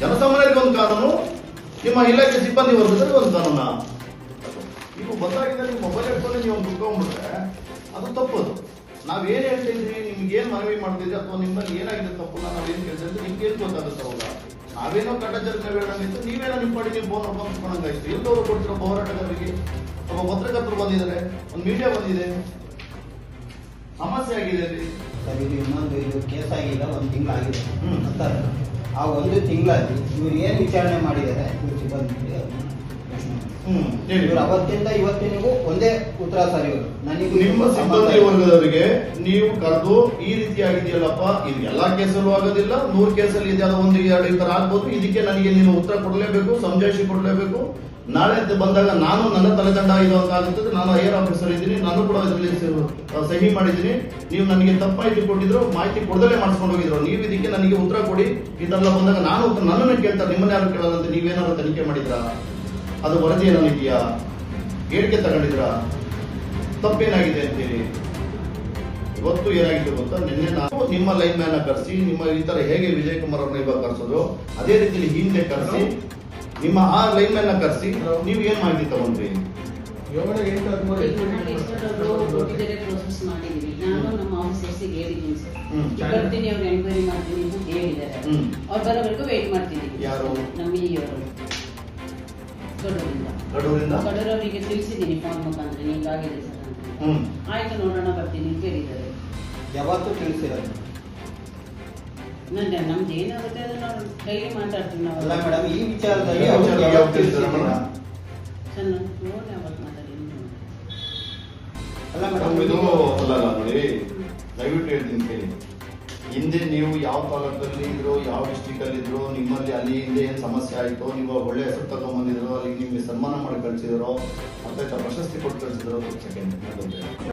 ಜನಸಾಮಾನ್ಯರಿಗೆ ಒಂದು ಕಾನೂನು, ನಿಮ್ಮ ಇಲಾಖೆ ಸಿಬ್ಬಂದಿ ವರ್ಗದಲ್ಲಿ ಒಂದು ಕಾನೂನ. ನೀವು ಬಂದಾಗಿಂದ ನೀವು ಮೊಬೈಲ್ ಇಟ್ಕೊಂಡು ನೀವು ಕುತ್ಕೊಂಡ್ಬಿಟ್ರೆ ಅದು ತಪ್ಪದು. ನಾವೇನ್ ಹೇಳ್ತಾ ಇದ್ರಿ, ನಿಮ್ಗೆ ಏನ್ ಮನವಿ ಮಾಡ್ತಿದ್ರಿ ಅಥವಾ ನಿಮ್ಮಲ್ಲಿ ಏನಾಗಿದೆ ತಪ್ಪು ನಾವೇನ್ ಕೇಳ್ತಿದ್ರೆ ನಿಮ್ಗೆ ಏನ್ ಗೊತ್ತಾಗುತ್ತೆ ಅವಾಗ. ನಾವೇನೋ ಕಟ್ಟಜರ್ಕ ಹೇಳಂಗಿತ್ತು, ನೀವೇನೋ ನಿಮ್ಮ ಪಾಡಿ ನೀವು ಫೋನ್ ನೋಡ್ಕೊಂಡ್ಕೊಂಡಂಗಾಯ್ತು. ಎಲ್ಲವರು ಕೊಡ್ತಿರೋ ಹೋರಾಟಗಾರರಿಗೆ ಒಬ್ಬ ಪತ್ರಕರ್ತರು ಬಂದಿದ್ದಾರೆ, ಒಂದು ಮೀಡಿಯಾ ಬಂದಿದೆ, ಸಮಸ್ಯೆ ಆಗಿದೆ ಅಲ್ಲಿ. ಸರ್ ಇದು ಇನ್ನೊಂದು ಇದು ಕೇಸ್ ಆಗಿಲ್ಲ, 1 ತಿಂಗಳಾಗಿದೆ. ಆ 1 ತಿಂಗಳಲ್ಲಿ ಇವ್ರು ಏನ್ ವಿಚಾರಣೆ ಮಾಡಿದ್ದಾರೆ ಇವ್ರು ಸಿಬ್ಬಂದಿ ಅವತ್ತಿಂದ ಇವತ್ತಿನಿಗೂ ಒಂದೇ ಉತ್ತರ ಸರ್. ಇವರು ನನಗೆ ನಿಮ್ಮ ಸಿಬ್ಬಂದಿ ವರ್ಗದವರಿಗೆ ನೀವು ಕರೆದು ಈ ರೀತಿ ಆಗಿದೆಯಲ್ಲಪ್ಪ, ಇದು ಎಲ್ಲಾ ಕೇಸಲ್ಲೂ ಆಗೋದಿಲ್ಲ, 100 ಕೇಸಲ್ಲಿ ಇದೆ, ಅದು 1-2 ಈ ತರ ಆಗ್ಬೋದು, ಇದಕ್ಕೆ ನನಗೆ ನೀನು ಉತ್ತರ ಕೊಡಲೇಬೇಕು, ಸಮಜಾಯಿಷಿ ಕೊಡಲೇಬೇಕು. ನಾಳೆ ಬಂದಾಗ ನಾನು ನನ್ನ ತಲೆದಂಡ ಇದು ಅಂತ ಆಗುತ್ತದೆ, ನಾನು ಹೈಯರ್ ಆಫೀಸರ್ ಇದ್ದೀನಿ, ನಾನು ಕೂಡ ಇದರಲ್ಲಿ ಸಹಿ ಮಾಡಿದ್ದೀನಿ, ನೀವು ನನಗೆ ತಪ್ಪು ಮಾಹಿತಿ ಕೊಟ್ಟಿದ್ರು, ಮಾಹಿತಿ ಕೊಡದಲ್ಲೇ ಮಾಡಿಸ್ಕೊಂಡು ಹೋಗಿದ್ರು, ನೀವು ಇದಕ್ಕೆ ನನಗೆ ಉತ್ತರ ಕೊಡಿ. ಈ ತರ ಬಂದಾಗ ನಾನು ನನ್ನನ್ನು ಕೇಳ್ತಾರೆ, ನಿಮ್ಮನ್ನ ಯಾರು ಕೇಳೋದಂತೆ. ನೀವೇನಾದ್ರು ತನಿಖೆ ಮಾಡಿದ್ರಾ, ಅದು ವರದಿ ಏನಿದೆಯಾ, ಹೇಳಿಕೆ ತಗೊಂಡಿದ್ರಾ, ತಪ್ಪೇನಾಗಿದೆ ಅಂತೇಳಿ. ಇವತ್ತು ಏನಾಗಿದೆ ಗೊತ್ತಾ, ನಿನ್ನೆ ನಾವು ನಿಮ್ಮ ಲೈನ್ ಮ್ಯಾನ್ ಕರೆಸಿ, ನಿಮ್ಮ ಈ ತರ ಹೇಗೆ ವಿಜಯ್ ಕುಮಾರ್ ಅವ್ರನ್ನ ಇವಾಗ ಕರೆಸೋದು ಅದೇ ರೀತಿಯಲ್ಲಿ ಹಿಂದೆ ಕರೆಸಿ ನಿಮ್ಮ ಆ ಲೈನ್ ಮ್ಯಾನ್ ಕರೆಸಿ ನೀವು ಏನ್ ಮಾಹಿತಿ ತಗೊಂಡ್ರಿ. ಪ್ರೋಸೆಸ್ ಮಾಡಿದೀವಿ. ನಾನು ನಮ್ಮ ಆಫೀಸರ್ಸಿಗೆ ಹೇಳಿದ್ದೀನಿ ಸರ್, ಬರ್ತೀನಿ, ಅವ್ರು ಎನ್ಕ್ವೈರಿ ಮಾಡ್ತೀನಿ ಅಂತ ಹೇಳಿದ್ದಾರೆ. ಅವ್ರು ಬರೋವರೆಗೂ ವೇಟ್ ಮಾಡ್ತೀನಿ. ಯಾರು? ನಮ್ಮ ಇವರು ಕಡೂರವರಿಗೆ ತಿಳಿಸಿದ್ದೀನಿ ಫೋನ್ ಮುಖಾಂತರ, ಹೀಗಾಗಿದೆ ಸರ್ ಅಂತ. ಆಯ್ತು ನೋಡೋಣ ಬರ್ತೀನಿ ಅಂತ ಹೇಳಿದ್ದಾರೆ. ಯಾವತ್ತೂ ತಿಳಿಸಿರೋದು ನಮ್ದು ಏನಾಗುತ್ತೆ ಅದನ್ನ ಡೈಲಿ ಮಾತಾಡ್ತೀವಿ ನಾವು. ಅಲ್ಲ ಮೇಡಮ್, ಈ ವಿಚಾರದಲ್ಲಿ ಅಲ್ಲ ಮೇಡಮ್, ಇದು ಅಲ್ಲ ನೋಡಿ, ದಯವಿಟ್ಟು ಹೇಳ್ತೀನಿ ಕೇಳಿ. ಹಿಂದೆ ನೀವು ಯಾವ ತಾಲೂಕಲ್ಲಿ ಇದ್ರು, ಯಾವ ಡಿಸ್ಟಿಕ್ ಅಲ್ಲಿ ಇದ್ರು, ನಿಮ್ಮಲ್ಲಿ ಅಲ್ಲಿ ಹಿಂದೆ ಏನ್ ಸಮಸ್ಯೆ ಆಯ್ತು, ನೀವು ಒಳ್ಳೆ ಹೆಸರು ತಗೊಂಡ್ಬಂದಿದ್ರು, ಅಲ್ಲಿ ನಿಮ್ಗೆ ಸನ್ಮಾನ ಮಾಡಿ ಕಳ್ಸಿದ್ರು, ಮತ್ತೆ ಪ್ರಶಸ್ತಿ ಕೊಟ್ಟು ಕಳ್ಸಿದ್ರು. ಸೆಕೆಂಡ್